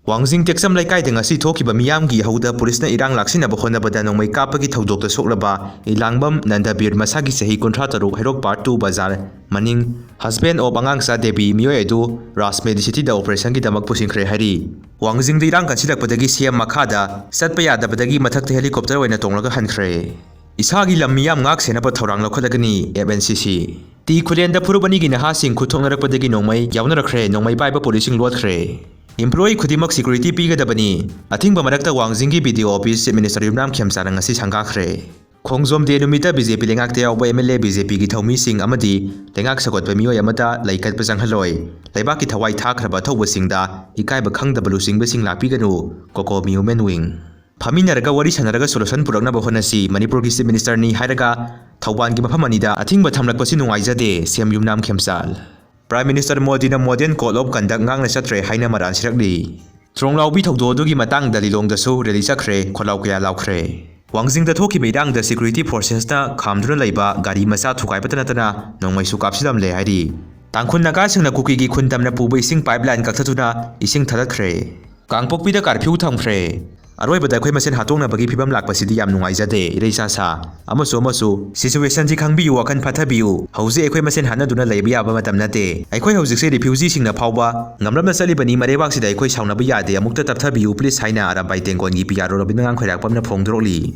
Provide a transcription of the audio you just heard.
Wangjing Teksam Laikai ngasi thokiba miyamgi hauda pulisna irang laksinaba honabada nongmai kapagi thodokta soklaba Ilangbam Nandabir masagi sahi 53 Hairok Part 2 Bazar maning husband of Angangsa Devi miyoi edu Ras Medicity da operation gi damak pusinkhre hari Wangjing di irang kansilakpadagi CM Makhada satpa yadabadagi mathakta helicopter oina tonglaga hankhre Isagi lam miyam ngak senaba thorang lokhodagani FNCC Ti khulenda phurubani gi naha sing khuthongnarakpadagi nongmai yawnarakhre nongmai baiba policing lotkhre Employee Kudimak security pigadabani athingba marakta Wangjing gi BDO office minister Yumnam Khemsana ngasi sangakre Khongjom de numita BJP lengakte yawba MLA BJP gi thomi sing amadi lengak sakotba miyoi amata laikat pasang haloi laiba ki thawai thakraba thawba singda ikaiba khangdaba lusingba sing lakpiganu koko human wing Paminaraga wari sanaraga solution puraknaba honasi Manipur gi chief minister ni hairaga Thauban gi mafam anida athingba thamlakpasi nungaijade CM Yumnam Khemsal Prime Minister Modi na modern code of conduct ngang na satre haina maran sirakli Tronglao bi thogdo dugi matang dalilong da so release khre kholaw kya laukre Wangjing da thoki beidang da security forces ta khamduna leiba gari masa thukai patana tana nongmai su kapsilam le haidi tangkhun naga singna kuki gi khundam na pubai sing pipeline kakthuna ising thalat khre kangpokpi da curfew thamkhre Aroi bada khoi masen hatongna bagi phibam lakpasidi yam nungaijade ireisa sa amasu situation ji khangbiu wakan phathabiu hauze ekhoi masen hanaduna leiba yaba matam nate ekhoi hauzik se refugee singna phawba ngamramna salibani marebak sida ekhoi saunaba yade amukta tapthabiu please haina ara baitengkon gi PR robinang khairak pamna phongdroli